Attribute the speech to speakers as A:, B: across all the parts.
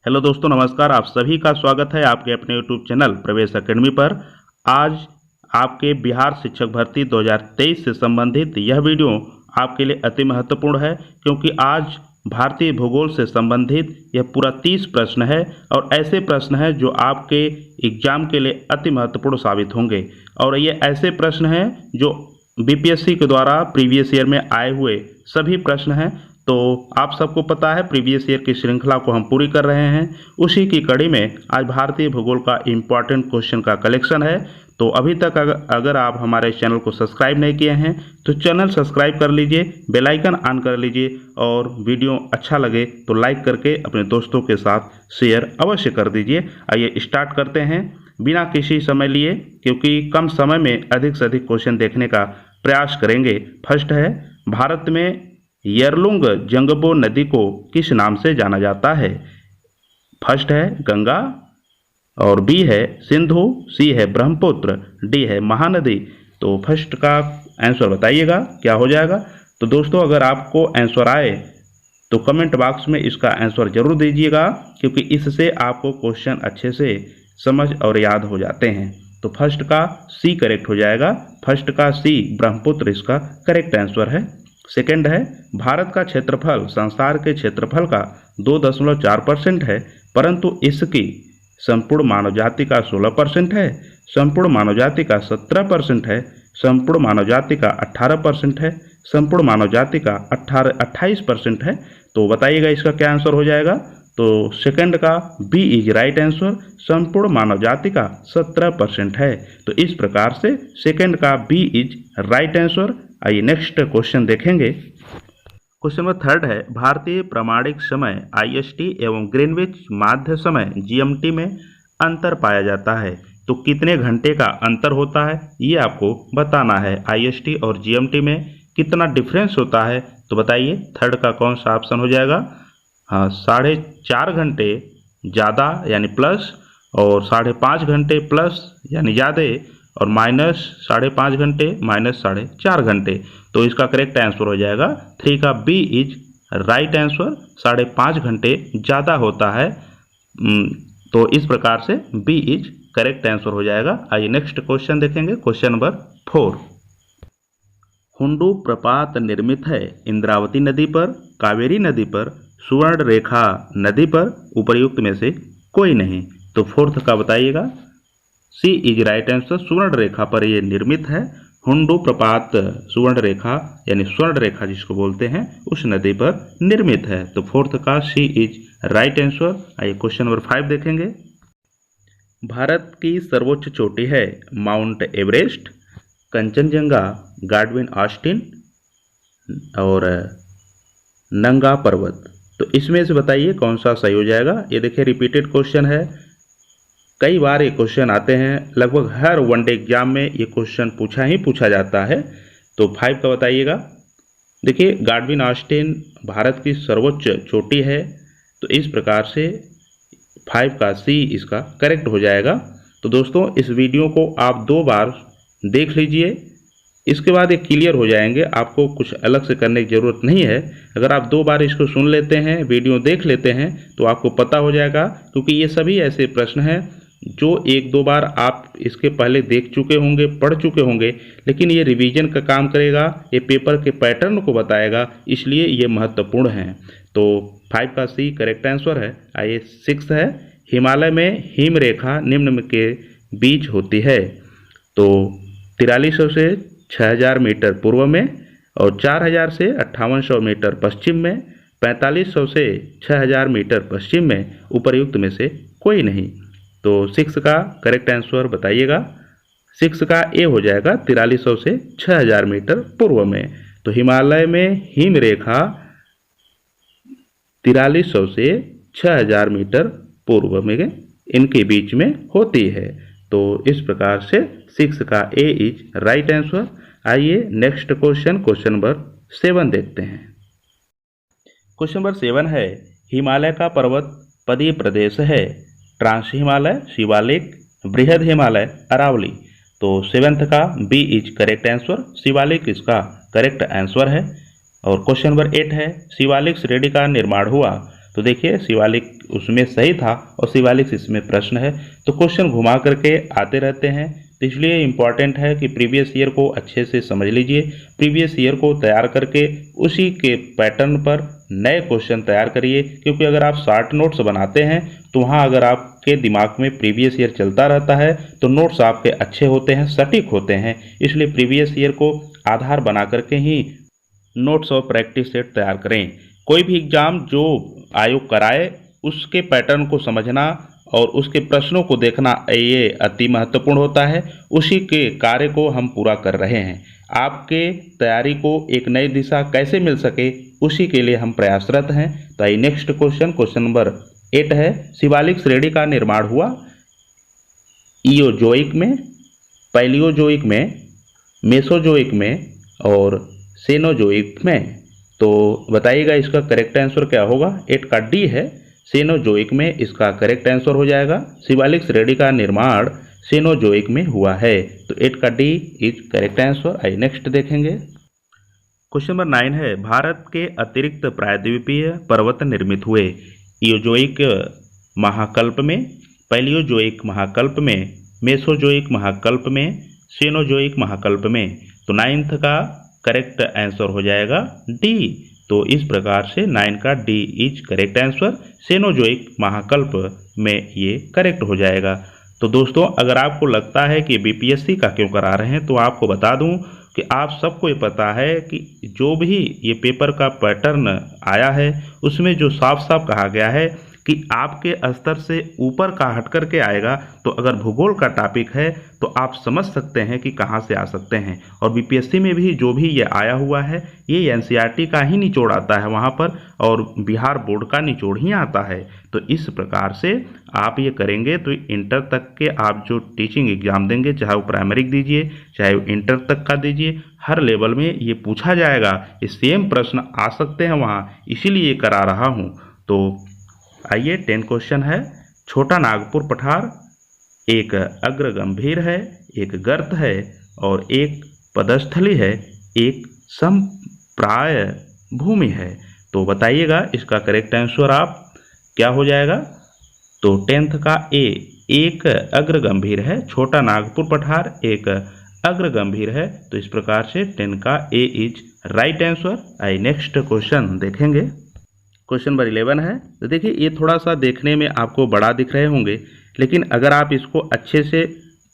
A: Hello दोस्तों, नमस्कार। आप सभी का स्वागत है आपके अपने यूट्यूब चैनल प्रवेश एकेडमी पर। आज आपके बिहार शिक्षक भर्ती 2023 से संबंधित यह वीडियो आपके लिए अति महत्वपूर्ण है, क्योंकि आज भारतीय भूगोल से संबंधित यह पूरा 30 प्रश्न है और ऐसे प्रश्न हैं जो आपके एग्जाम के लिए अति महत्वपूर्ण साबित होंगे। और ये ऐसे प्रश्न हैं जो बीपीएससी के द्वारा प्रीवियस ईयर में आए हुए सभी प्रश्न हैं। तो आप सबको पता है प्रीवियस ईयर की श्रृंखला को हम पूरी कर रहे हैं, उसी की कड़ी में आज भारतीय भूगोल का इम्पॉर्टेंट क्वेश्चन का कलेक्शन है। तो अभी तक अगर आप हमारे चैनल को सब्सक्राइब नहीं किए हैं तो चैनल सब्सक्राइब कर लीजिए, बेल आइकन ऑन कर लीजिए और वीडियो अच्छा लगे तो लाइक करके अपने दोस्तों के साथ शेयर अवश्य कर दीजिए। आइए स्टार्ट करते हैं बिना किसी समय लिए, क्योंकि कम समय में अधिक से अधिक क्वेश्चन देखने का प्रयास करेंगे। फर्स्ट है, भारत में यरलुंग जंगबो नदी को किस नाम से जाना जाता है? फर्स्ट है गंगा, और बी है सिंधु, सी है ब्रह्मपुत्र, डी है महानदी। तो फर्स्ट का आंसर बताइएगा क्या हो जाएगा। तो दोस्तों, अगर आपको आंसर आए तो कमेंट बॉक्स में इसका आंसर जरूर दीजिएगा, क्योंकि इससे आपको क्वेश्चन अच्छे से समझ और याद हो जाते हैं। तो फर्स्ट का सी करेक्ट हो जाएगा। फर्स्ट का सी ब्रह्मपुत्र इसका करेक्ट आंसर है। सेकंड है, भारत का क्षेत्रफल संसार के क्षेत्रफल का 2.4% है, परंतु इसकी संपूर्ण मानव जाति का 16% है, संपूर्ण मानव जाति का 17% है, संपूर्ण मानव जाति का 18% है, संपूर्ण मानव जाति का 28% है। तो बताइएगा इसका क्या आंसर हो जाएगा। तो सेकंड का बी इज राइट आंसर, संपूर्ण मानव जाति का 17% है। तो इस प्रकार से सेकंड का बी इज राइट आंसर। आइए नेक्स्ट क्वेश्चन देखेंगे। क्वेश्चन नंबर थर्ड है, भारतीय प्रामाणिक समय आईएसटी एवं ग्रीनविच माध्य समय जीएमटी में अंतर पाया जाता है। तो कितने घंटे का अंतर होता है ये आपको बताना है। आईएसटी और जीएमटी में कितना डिफरेंस होता है, तो बताइए थर्ड का कौन सा ऑप्शन हो जाएगा। हाँ, 4.5 घंटे ज़्यादा यानी प्लस, और 5.5 घंटे प्लस यानी ज़्यादा, और माइनस 5.5 घंटे माइनस 4.5 घंटे। तो इसका करेक्ट आंसर हो जाएगा थ्री का बी इज राइट आंसर। 5.5 घंटे ज़्यादा होता है। तो इस प्रकार से बी इज करेक्ट आंसर हो जाएगा। आइए नेक्स्ट क्वेश्चन देखेंगे। क्वेश्चन नंबर 4, हुंडू प्रपात निर्मित है इंद्रावती नदी पर, कावेरी नदी पर, सुवर्ण रेखा नदी पर, उपर्युक्त में से कोई नहीं। तो फोर्थ का बताइएगा। सी इज राइट आंसर, सुवर्ण रेखा पर यह निर्मित है। हुंडू प्रपात सुवर्ण रेखा यानी स्वर्ण रेखा जिसको बोलते हैं उस नदी पर निर्मित है। तो फोर्थ का सी इज राइट आंसर। आइए क्वेश्चन नंबर 5 देखेंगे। भारत की सर्वोच्च चोटी है माउंट एवरेस्ट, कंचनजंगा, गाडविन ऑस्टिन और नंगा पर्वत। तो इसमें से बताइए कौन सा सही हो जाएगा। ये देखिए रिपीटेड क्वेश्चन है, कई बार ये क्वेश्चन आते हैं, लगभग हर वनडे एग्जाम में ये क्वेश्चन पूछा जाता है। तो 5 का बताइएगा। देखिए गाडविन ऑस्टिन भारत की सर्वोच्च चोटी है, तो इस प्रकार से 5 का सी इसका करेक्ट हो जाएगा। तो दोस्तों, इस वीडियो को आप 2 बार देख लीजिए, इसके बाद ये क्लियर हो जाएंगे, आपको कुछ अलग से करने की ज़रूरत नहीं है। अगर आप 2 बार इसको सुन लेते हैं, वीडियो देख लेते हैं, तो आपको पता हो जाएगा, क्योंकि ये सभी ऐसे प्रश्न हैं जो 1-2 बार आप इसके पहले देख चुके होंगे, पढ़ चुके होंगे, लेकिन ये रिवीजन का काम करेगा, ये पेपर के पैटर्न को बताएगा, इसलिए ये महत्वपूर्ण हैं। तो 5 का सी करेक्ट आंसर है। आइए 6 है, हिमालय में हिम रेखा निम्न के बीच होती है। तो 4300 से 6000 मीटर पूर्व में, और 4000 से 5800 मीटर पश्चिम में, 4500 से 6000 मीटर पश्चिम में, उपर्युक्त में से कोई नहीं। तो 6 का करेक्ट आंसर बताइएगा। 6 का ए हो जाएगा, 4300 से 6000 मीटर पूर्व में। तो हिमालय में हिम रेखा 4300 से 6000 मीटर पूर्व में इनके बीच में होती है। तो इस प्रकार से 6 का ए इज राइट आंसर। आइए नेक्स्ट क्वेश्चन, क्वेश्चन नंबर 7 देखते हैं। क्वेश्चन नंबर 7 है, हिमालय का पर्वत पदीय प्रदेश है, ट्रांस हिमालय, शिवालिक, बृहद हिमालय, अरावली। तो 7th का B is correct answer, Shivalik इसका करेक्ट आंसर है। और क्वेश्चन नंबर 8 है, शिवालिक श्रेणी का निर्माण हुआ। तो देखिए शिवालिक उसमें सही था और शिवालिक इसमें प्रश्न है। तो क्वेश्चन घुमा करके आते रहते हैं, तो इसलिए इम्पॉर्टेंट है कि प्रीवियस ईयर को अच्छे से समझ लीजिए। प्रीवियस ईयर को तैयार करके उसी के पैटर्न पर नए क्वेश्चन तैयार करिए, क्योंकि अगर आप शॉर्ट नोट्स बनाते हैं तो वहाँ अगर आपके दिमाग में प्रीवियस ईयर चलता रहता है तो नोट्स आपके अच्छे होते हैं, सटीक होते हैं। इसलिए प्रीवियस ईयर को आधार बना करके ही नोट्स और प्रैक्टिस सेट तैयार करें। कोई भी एग्जाम जो आयोग कराए उसके पैटर्न को समझना और उसके प्रश्नों को देखना ये अति महत्वपूर्ण होता है। उसी के कार्य को हम पूरा कर रहे हैं। आपके तैयारी को एक नई दिशा कैसे मिल सके उसी के लिए हम प्रयासरत हैं। तो आइए नेक्स्ट क्वेश्चन नंबर 8 है, शिवालिक श्रेणी का निर्माण हुआ इयोजोइक में, पैलियोजोइक में, मेसोजोइक में और सेनोजोइक में। तो बताइएगा इसका करेक्ट आंसर क्या होगा। 8 का डी है, सेनोजोइक में इसका करेक्ट आंसर हो जाएगा। शिवालिक श्रेणी का निर्माण सेनोजोइक में हुआ है, तो 8 का डी इज करेक्ट आंसर। आइए नेक्स्ट देखेंगे। क्वेश्चन नंबर 9 है, भारत के अतिरिक्त प्रायद्वीपीय पर्वत निर्मित हुए इयोजोइक महाकल्प में, पैलियोजोइक महाकल्प में, मेसोजोइक महाकल्प में, सेनोजोइक महाकल्प में। तो 9th का करेक्ट आंसर हो जाएगा डी। तो इस प्रकार से 9 का D is correct answer. Cenozoic महाकल्प में ये करेक्ट हो जाएगा। तो दोस्तों अगर आपको लगता है कि बीपीएससी का क्यों करा रहे हैं तो आपको बता दूं कि आप सबको ये पता है कि जो भी ये पेपर का पैटर्न आया है उसमें जो साफ साफ कहा गया है कि आपके स्तर से ऊपर का हट कर के आएगा। तो अगर भूगोल का टॉपिक है तो आप समझ सकते हैं कि कहाँ से आ सकते हैं। और बीपीएससी में भी जो भी ये आया हुआ है ये एनसीईआरटी का ही निचोड़ आता है वहाँ पर, और बिहार बोर्ड का निचोड़ ही आता है। तो इस प्रकार से आप ये करेंगे तो इंटर तक के आप जो टीचिंग एग्जाम देंगे, चाहे वो प्राइमरी दीजिए चाहे वो इंटर तक का दीजिए, हर लेवल में ये पूछा जाएगा। ये सेम प्रश्न आ सकते हैं वहाँ, इसीलिए ये करा रहा हूँ। तो आइए 10 क्वेश्चन है, छोटा नागपुर पठार एक अग्र गंभीर है, एक गर्त है और एक पदस्थली है, एक समप्राय भूमि है। तो बताइएगा इसका करेक्ट आंसर आप क्या हो जाएगा। तो 10th का ए, एक अग्र गंभीर है, छोटा नागपुर पठार एक अग्र गंभीर है। तो इस प्रकार से 10 का ए इज राइट आंसर। आइए नेक्स्ट क्वेश्चन देखेंगे। क्वेश्चन नंबर 11 है, तो देखिए ये थोड़ा सा देखने में आपको बड़ा दिख रहे होंगे, लेकिन अगर आप इसको अच्छे से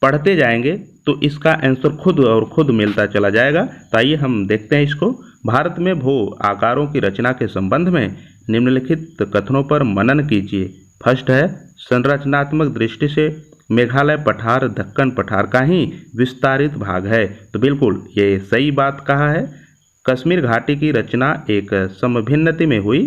A: पढ़ते जाएंगे तो इसका आंसर खुद और खुद मिलता चला जाएगा। तो आइए हम देखते हैं इसको। भारत में भू आकारों की रचना के संबंध में निम्नलिखित कथनों पर मनन कीजिए। फर्स्ट है, संरचनात्मक दृष्टि से मेघालय पठार दक्कन पठार का ही विस्तारित भाग है। तो बिल्कुल ये सही बात कहा है। कश्मीर घाटी की रचना एक समभिन्नति में हुई,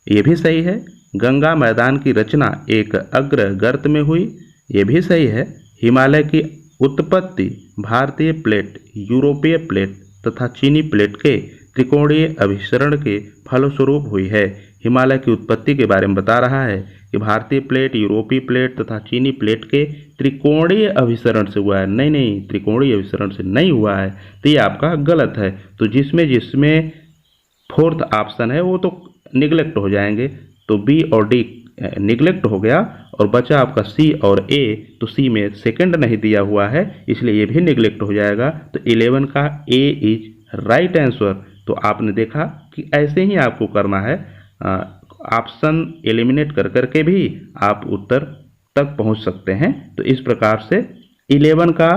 A: ये भी सही है। गंगा मैदान की रचना एक अग्र गर्त में हुई, ये भी सही है। हिमालय की उत्पत्ति भारतीय प्लेट, यूरोपीय प्लेट तथा चीनी प्लेट के त्रिकोणीय अभिसरण के फलस्वरूप हुई है। हिमालय की उत्पत्ति के बारे में बता रहा है कि भारतीय प्लेट, यूरोपीय प्लेट तथा चीनी प्लेट के त्रिकोणीय अभिसरण से हुआ है। नहीं, त्रिकोणीय अभिसरण से नहीं हुआ है, तो ये आपका गलत है। तो जिसमें 4th ऑप्शन है वो तो निगलेक्ट हो जाएंगे। तो बी और डी निगलेक्ट हो गया और बचा आपका सी और ए। तो सी में सेकंड नहीं दिया हुआ है, इसलिए ये भी निगलेक्ट हो जाएगा। तो 11 का ए इज राइट आंसर। तो आपने देखा कि ऐसे ही आपको करना है, ऑप्शन एलिमिनेट कर करके भी आप उत्तर तक पहुंच सकते हैं। तो इस प्रकार से 11 का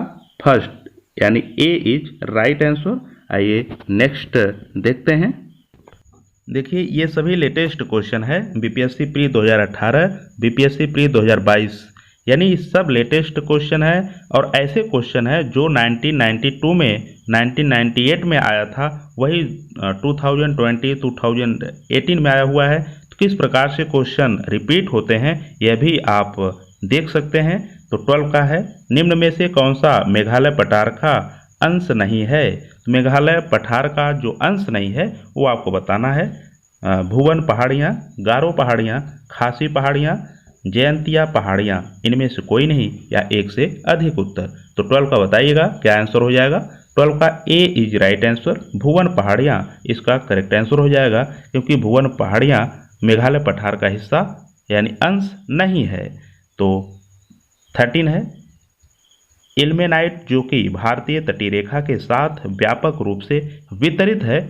A: फर्स्ट यानी ए इज राइट आंसर। आइए नेक्स्ट देखते हैं। देखिए ये सभी लेटेस्ट क्वेश्चन है, बीपीएससी प्री 2018, बीपीएससी प्री 2022, यानी सब लेटेस्ट क्वेश्चन है। और ऐसे क्वेश्चन है जो 1992 में, 1998 में आया था, वही 2020 2018 में आया हुआ है। तो किस प्रकार से क्वेश्चन रिपीट होते हैं यह भी आप देख सकते हैं। तो 12 का है, निम्न में से कौन सा मेघालय पठार का अंश नहीं है। मेघालय पठार का जो अंश नहीं है वो आपको बताना है। भुवन पहाड़ियाँ, गारो पहाड़ियाँ, खासी पहाड़ियाँ, जयंतिया पहाड़ियाँ, इनमें से कोई नहीं या एक से अधिक उत्तर। तो 12 का बताइएगा क्या आंसर हो जाएगा। 12 का ए इज राइट आंसर। भुवन पहाड़ियाँ इसका करेक्ट आंसर हो जाएगा, क्योंकि भुवन पहाड़ियाँ मेघालय पठार का हिस्सा यानी अंश नहीं है। तो 13 है इल्मेनाइट, जो कि भारतीय तटीय रेखा के साथ व्यापक रूप से वितरित है,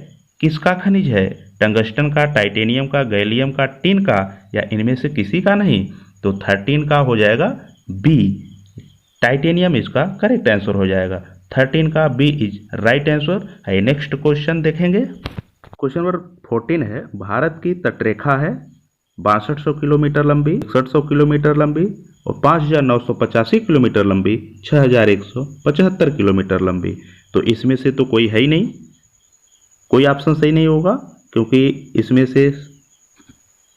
A: किसका खनिज है? टंगस्टन का, टाइटेनियम का, गैलियम का, टिन का, या इनमें से किसी का नहीं? तो 13 का हो जाएगा बी, टाइटेनियम इसका करेक्ट आंसर हो जाएगा। 13 का बी इज राइट आंसर। आइए नेक्स्ट क्वेश्चन देखेंगे। क्वेश्चन नंबर 14 है भारत की तटरेखा है 6200 किलोमीटर लंबी, 6100 किलोमीटर लंबी और 5985 किलोमीटर लंबी, 6175 किलोमीटर लंबी। तो इसमें से तो कोई है ही नहीं, कोई ऑप्शन सही नहीं होगा, क्योंकि इसमें से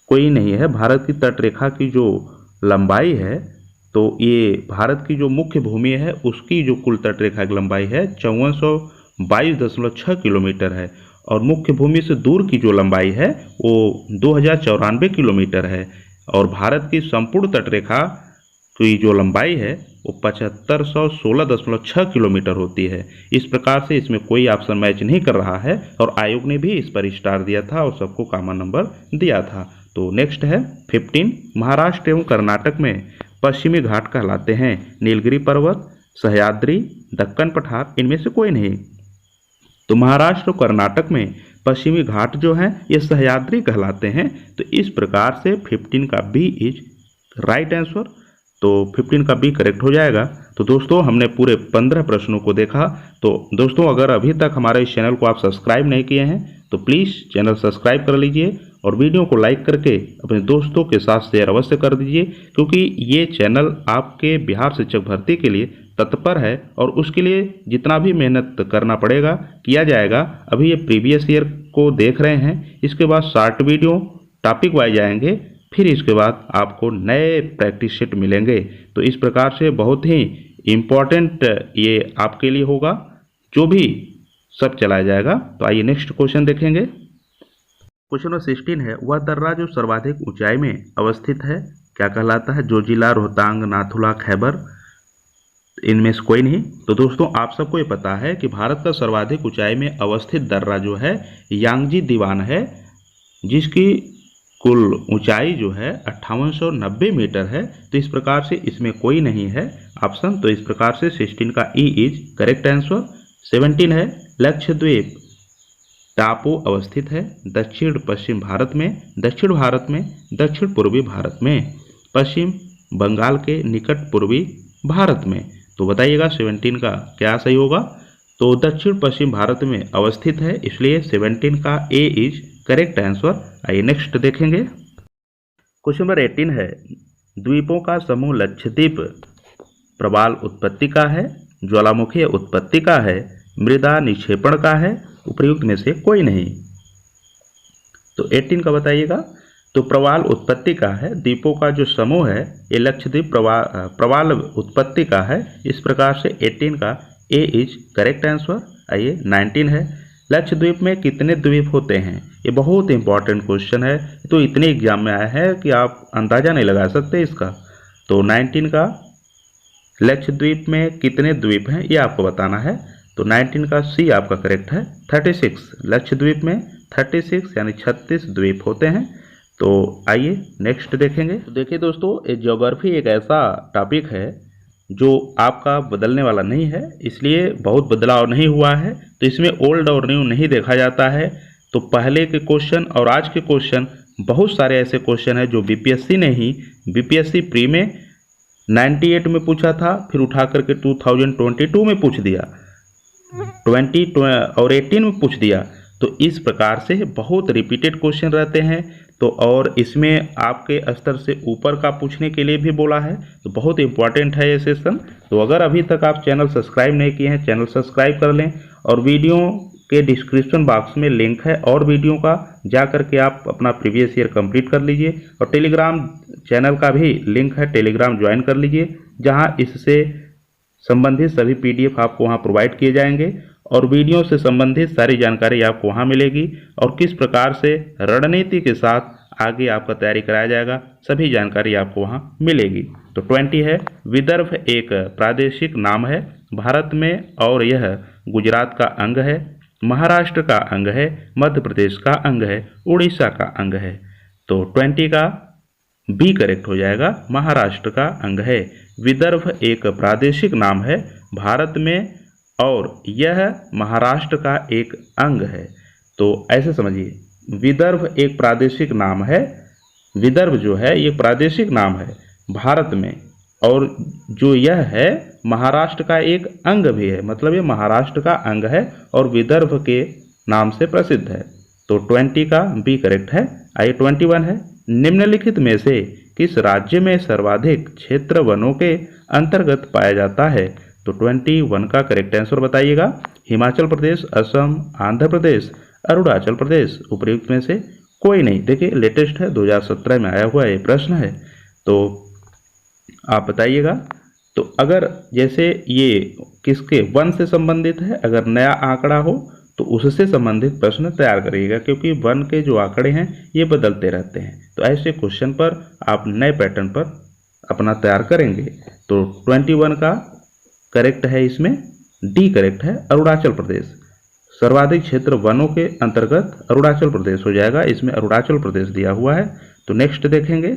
A: कोई नहीं है। भारत की तटरेखा की जो लंबाई है, तो ये भारत की जो मुख्य भूमि है उसकी जो कुल तटरेखा की लंबाई है 5422.6 किलोमीटर है, और मुख्य भूमि से दूर की जो लंबाई है वो 2094 किलोमीटर है, और भारत की संपूर्ण तटरेखा की जो लंबाई है वो 7516.6 किलोमीटर होती है। इस प्रकार से इसमें कोई ऑप्शन मैच नहीं कर रहा है, और आयोग ने भी इस पर स्टार दिया था और सबको कॉमन नंबर दिया था। तो नेक्स्ट है 15 महाराष्ट्र एवं कर्नाटक में पश्चिमी घाट कहलाते हैं नीलगिरी पर्वत, सह्याद्री, दक्कन पठार, इनमें से कोई नहीं। तो महाराष्ट्र और कर्नाटक में पश्चिमी घाट जो हैं ये सह्याद्री कहलाते हैं। तो इस प्रकार से 15 का बी इज राइट आंसर। तो 15 का बी करेक्ट हो जाएगा। तो दोस्तों हमने पूरे 15 प्रश्नों को देखा। तो दोस्तों अगर अभी तक हमारे इस चैनल को आप सब्सक्राइब नहीं किए हैं तो प्लीज़ चैनल सब्सक्राइब कर लीजिए, और वीडियो को लाइक करके अपने दोस्तों के साथ शेयर अवश्य कर दीजिए, क्योंकि ये चैनल आपके बिहार शिक्षक भर्ती के लिए तत्पर है, और उसके लिए जितना भी मेहनत करना पड़ेगा किया जाएगा। अभी ये प्रीवियस ईयर को देख रहे हैं, इसके बाद शॉर्ट वीडियो टॉपिक वाइज आएंगे, फिर इसके बाद आपको नए प्रैक्टिस सेट मिलेंगे। तो इस प्रकार से बहुत ही इम्पोर्टेंट ये आपके लिए होगा, जो भी सब चलाया जाएगा। तो आइए नेक्स्ट क्वेश्चन देखेंगे। क्वेश्चन नंबर 16 है वह दर्रा जो सर्वाधिक ऊंचाई में अवस्थित है क्या कहलाता है? जोजिला, रोहतांग, नाथुला, खैबर, इनमें से कोई नहीं। तो दोस्तों आप सबको ये पता है कि भारत का सर्वाधिक ऊंचाई में अवस्थित दर्रा जो है यांगजी दीवान है, जिसकी कुल ऊंचाई जो है 5890 मीटर है। तो इस प्रकार से इसमें कोई नहीं है ऑप्शन। तो इस प्रकार से 16 का ई इज करेक्ट आंसर। 17 है लक्षद्वीप टापू अवस्थित है दक्षिण पश्चिम भारत में, दक्षिण भारत में, दक्षिण पूर्वी भारत में, पश्चिम बंगाल के निकट पूर्वी भारत में। तो बताइएगा 17 का क्या सही होगा? तो दक्षिण पश्चिम भारत में अवस्थित है, इसलिए 17 का ए इज करेक्ट आंसर। आइए नेक्स्ट देखेंगे। क्वेश्चन नंबर 18 है द्वीपों का समूह लक्षद्वीप प्रवाल उत्पत्ति का है, ज्वालामुखी उत्पत्ति का है, मृदा निक्षेपण का है, उपयुक्त में से कोई नहीं। तो 18 का बताइएगा। तो प्रवाल उत्पत्ति का है, द्वीपों का जो समूह है ये लक्षद्वीप प्रवाल उत्पत्ति का है। इस प्रकार से 18 का ए इज करेक्ट आंसर। आइए 19 है लक्षद्वीप में कितने द्वीप होते हैं? ये बहुत इंपॉर्टेंट क्वेश्चन है, तो इतने एग्जाम में आया है कि आप अंदाजा नहीं लगा सकते इसका। तो 19 का लक्षद्वीप में कितने द्वीप हैं ये आपको बताना है। तो 19 का सी आपका करेक्ट है। 36 लक्षद्वीप में 36 यानी 36 द्वीप होते हैं। तो आइए नेक्स्ट देखेंगे। तो देखिए दोस्तों ये ज्योग्राफी एक ऐसा टॉपिक है जो आपका बदलने वाला नहीं है, इसलिए बहुत बदलाव नहीं हुआ है। तो इसमें ओल्ड और न्यू नहीं देखा जाता है। तो पहले के क्वेश्चन और आज के क्वेश्चन, बहुत सारे ऐसे क्वेश्चन हैं जो बीपीएससी ने ही बीपीएससी प्री में 98 में पूछा था, फिर उठा करके 2022 में पूछ दिया, 20 और 18 में पूछ दिया। तो इस प्रकार से बहुत रिपीटेड क्वेश्चन रहते हैं। तो और इसमें आपके स्तर से ऊपर का पूछने के लिए भी बोला है, तो बहुत इंपॉर्टेंट है ये सेशन। तो अगर अभी तक आप चैनल सब्सक्राइब नहीं किए हैं, चैनल सब्सक्राइब कर लें, और वीडियो के डिस्क्रिप्शन बॉक्स में लिंक है और वीडियो का, जा करके आप अपना प्रीवियस ईयर कंप्लीट कर लीजिए। और टेलीग्राम चैनल का भी लिंक है, टेलीग्राम ज्वाइन कर लीजिए, जहाँ इससे संबंधित सभी पीडीएफ आपको वहाँ प्रोवाइड किए जाएंगे, और वीडियो से संबंधित सारी जानकारी आपको वहाँ मिलेगी, और किस प्रकार से रणनीति के साथ आगे आपका तैयारी कराया जाएगा, सभी जानकारी आपको वहाँ मिलेगी। तो 20 है विदर्भ एक प्रादेशिक नाम है भारत में, और यह गुजरात का अंग है, महाराष्ट्र का अंग है, मध्य प्रदेश का अंग है, उड़ीसा का अंग है। तो 20 का बी करेक्ट हो जाएगा, महाराष्ट्र का अंग है। विदर्भ एक प्रादेशिक नाम है भारत में और यह महाराष्ट्र का एक अंग है। तो ऐसे समझिए, विदर्भ एक प्रादेशिक नाम है, विदर्भ जो है ये प्रादेशिक नाम है भारत में, और जो यह है महाराष्ट्र का एक अंग भी है, मतलब ये महाराष्ट्र का अंग है और विदर्भ के नाम से प्रसिद्ध है। तो 20 का बी करेक्ट है। आइए 21 है, निम्नलिखित में से किस राज्य में सर्वाधिक क्षेत्र वनों के अंतर्गत पाया जाता है? तो 21 का करेक्ट आंसर बताइएगा। हिमाचल प्रदेश, असम, आंध्र प्रदेश, अरुणाचल प्रदेश, उपयुक्त में से कोई नहीं। देखिए लेटेस्ट है, 2017 में आया हुआ ये प्रश्न है, तो आप बताइएगा। तो अगर जैसे ये किसके वन से संबंधित है, अगर नया आंकड़ा हो तो उससे संबंधित प्रश्न तैयार करिएगा, क्योंकि वन के जो आंकड़े हैं ये बदलते रहते हैं। तो ऐसे क्वेश्चन पर आप नए पैटर्न पर अपना तैयार करेंगे। तो 21 का करेक्ट है, इसमें डी करेक्ट है, अरुणाचल प्रदेश। सर्वाधिक क्षेत्र वनों के अंतर्गत अरुणाचल प्रदेश हो जाएगा, इसमें अरुणाचल प्रदेश दिया हुआ है। तो नेक्स्ट देखेंगे,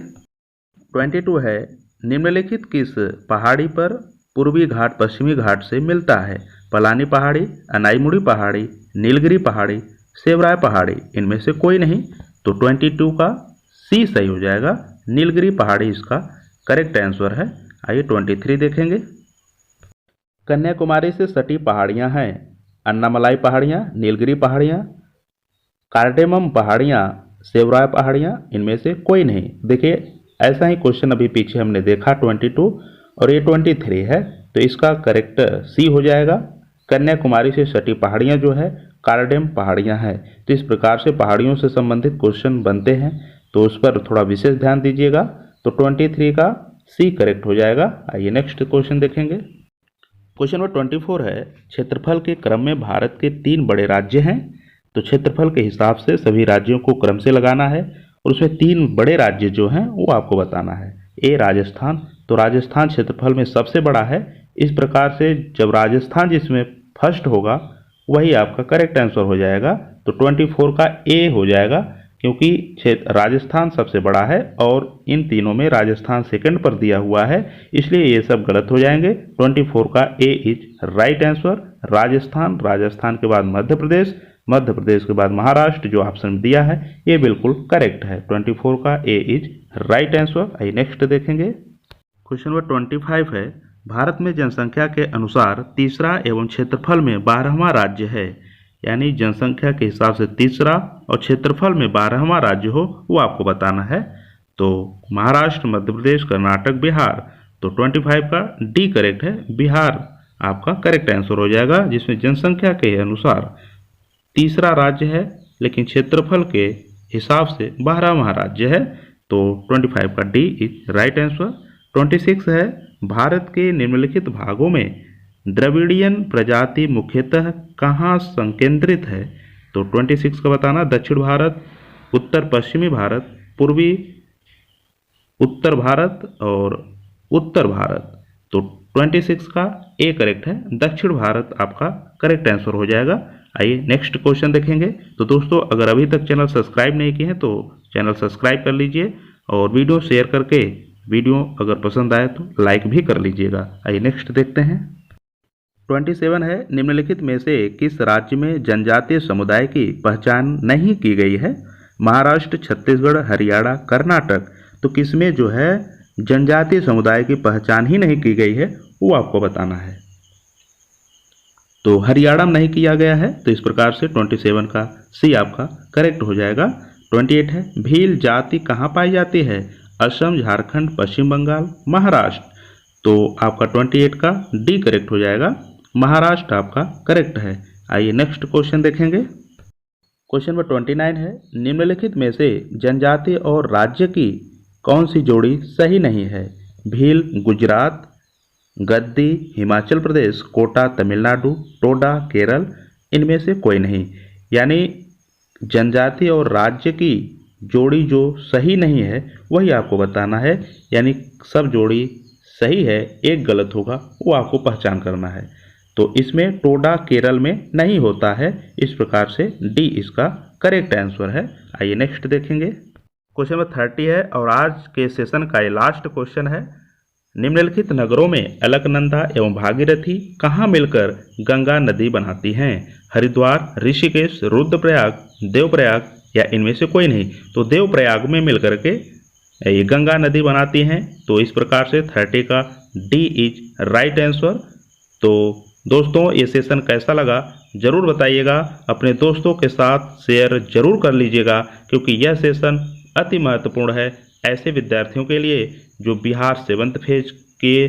A: 22 है, निम्नलिखित किस पहाड़ी पर पूर्वी घाट पश्चिमी घाट से मिलता है? पलानी पहाड़ी, अनाईमुड़ी पहाड़ी, नीलगिरी पहाड़ी, सेवराय पहाड़ी, इनमें से कोई नहीं। तो 22 का सी सही हो जाएगा, नीलगिरी पहाड़ी इसका करेक्ट आंसर है। आइए 23 देखेंगे, कन्याकुमारी से सटी पहाड़ियां हैं अन्नामलाई पहाड़ियां, नीलगिरी पहाड़ियां, कार्डेमम पहाड़ियां, सेवराय पहाड़ियां, इनमें से कोई नहीं। देखिए ऐसा ही क्वेश्चन अभी पीछे हमने देखा 22 और ये 23 है, तो इसका करेक्ट सी हो जाएगा। कन्याकुमारी से सटी पहाड़ियां जो है कार्डेम पहाड़ियां हैं। तो इस प्रकार से पहाड़ियों से संबंधित क्वेश्चन बनते हैं, तो उस पर थोड़ा विशेष ध्यान दीजिएगा। तो 23 का सी करेक्ट हो जाएगा। आइए नेक्स्ट क्वेश्चन देखेंगे, क्वेश्चन नंबर 24 है, क्षेत्रफल के क्रम में भारत के 3 बड़े राज्य हैं। तो क्षेत्रफल के हिसाब से सभी राज्यों को क्रम से लगाना है और उसमें 3 बड़े राज्य जो हैं वो आपको बताना है। ए राजस्थान, तो राजस्थान क्षेत्रफल में सबसे बड़ा है। इस प्रकार से जब राजस्थान जिसमें फर्स्ट होगा वही आपका करेक्ट आंसर हो जाएगा। तो 24 का ए हो जाएगा, क्योंकि राजस्थान सबसे बड़ा है और इन तीनों में राजस्थान सेकंड पर दिया हुआ है, इसलिए ये सब गलत हो जाएंगे। 24 का A is right answer. Rajasthan, Rajasthan के बाद मध्य प्रदेश, मध्य प्रदेश के बाद महाराष्ट्र जो ऑप्शन में दिया है ये बिल्कुल करेक्ट है। 24 का ए इज राइट आंसर। आइए नेक्स्ट देखेंगे, क्वेश्चन नंबर 25 है, भारत में जनसंख्या के अनुसार तीसरा एवं क्षेत्रफल में 12वां राज्य है। यानी जनसंख्या के हिसाब से तीसरा और क्षेत्रफल में 12वां राज्य हो वो आपको बताना है। तो महाराष्ट्र, मध्य प्रदेश, कर्नाटक, बिहार। तो 25 का डी करेक्ट है, बिहार आपका करेक्ट आंसर हो जाएगा, जिसमें जनसंख्या के अनुसार तीसरा राज्य है लेकिन क्षेत्रफल के हिसाब से 12वां राज्य है। तो 25 का डी इज राइट आंसर। 26 है, भारत के निम्नलिखित भागों में द्रविड़ियन प्रजाति मुख्यतः कहाँ संकेंद्रित है? तो 26 का बताना, दक्षिण भारत, उत्तर पश्चिमी भारत, पूर्वी उत्तर भारत और उत्तर भारत। तो 26 का ए करेक्ट है, दक्षिण भारत आपका करेक्ट आंसर हो जाएगा। आइए नेक्स्ट क्वेश्चन देखेंगे। तो दोस्तों अगर अभी तक चैनल सब्सक्राइब नहीं किए हैं तो चैनल सब्सक्राइब कर लीजिए और वीडियो शेयर करके वीडियो अगर पसंद आए तो लाइक भी कर लीजिएगा। आइए नेक्स्ट देखते हैं, 27 है, निम्नलिखित में से किस राज्य में जनजातीय समुदाय की पहचान नहीं की गई है? महाराष्ट्र, छत्तीसगढ़, हरियाणा, कर्नाटक। तो किसमें जो है जनजातीय समुदाय की पहचान ही नहीं की गई है वो आपको बताना है। तो हरियाणा में नहीं किया गया है, तो इस प्रकार से 27 का सी आपका करेक्ट हो जाएगा। 28 है, भील जाति कहाँ पाई जाती है? असम, झारखंड, पश्चिम बंगाल, महाराष्ट्र। तो आपका 28 का डी करेक्ट हो जाएगा, महाराष्ट्र आपका करेक्ट है। आइए नेक्स्ट क्वेश्चन देखेंगे, क्वेश्चन नंबर 29 है, निम्नलिखित में से जनजाति और राज्य की कौन सी जोड़ी सही नहीं है? भील गुजरात, गद्दी हिमाचल प्रदेश, कोटा तमिलनाडु, टोडा केरल, इनमें से कोई नहीं। यानी जनजाति और राज्य की जोड़ी जो सही नहीं है वही आपको बताना है। यानी सब जोड़ी सही है, एक गलत होगा वो आपको पहचान करना है। तो इसमें टोडा केरल में नहीं होता है, इस प्रकार से डी इसका करेक्ट आंसर है। आइए नेक्स्ट देखेंगे, क्वेश्चन नंबर 30 है और आज के सेशन का ये लास्ट क्वेश्चन है। निम्नलिखित नगरों में अलकनंदा एवं भागीरथी कहाँ मिलकर गंगा नदी बनाती हैं? हरिद्वार, ऋषिकेश, रुद्रप्रयाग, देवप्रयाग या इनमें से कोई नहीं। तो देवप्रयाग में मिलकर के ये गंगा नदी बनाती हैं। तो इस प्रकार से 30 का डी इज राइट आंसर। तो दोस्तों ये सेशन कैसा लगा जरूर बताइएगा, अपने दोस्तों के साथ शेयर जरूर कर लीजिएगा, क्योंकि यह सेशन अति महत्वपूर्ण है ऐसे विद्यार्थियों के लिए जो बिहार 7th फेज के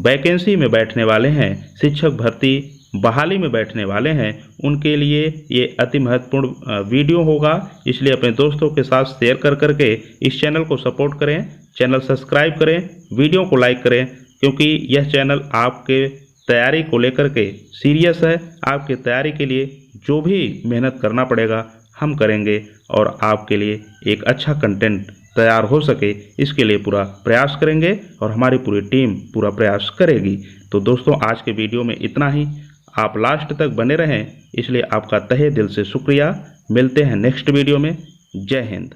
A: वैकेंसी में बैठने वाले हैं, शिक्षक भर्ती बहाली में बैठने वाले हैं, उनके लिए ये अति महत्वपूर्ण वीडियो होगा। इसलिए अपने दोस्तों के साथ शेयर कर करके इस चैनल को सपोर्ट करें, चैनल सब्सक्राइब करें, वीडियो को लाइक करें, क्योंकि यह चैनल आपके तैयारी को लेकर के सीरियस है। आपके तैयारी के लिए जो भी मेहनत करना पड़ेगा हम करेंगे और आपके लिए एक अच्छा कंटेंट तैयार हो सके इसके लिए पूरा प्रयास करेंगे और हमारी पूरी टीम पूरा प्रयास करेगी। तो दोस्तों आज के वीडियो में इतना ही। आप लास्ट तक बने रहें इसलिए आपका तहे दिल से शुक्रिया। मिलते हैं नेक्स्ट वीडियो में। जय हिंद।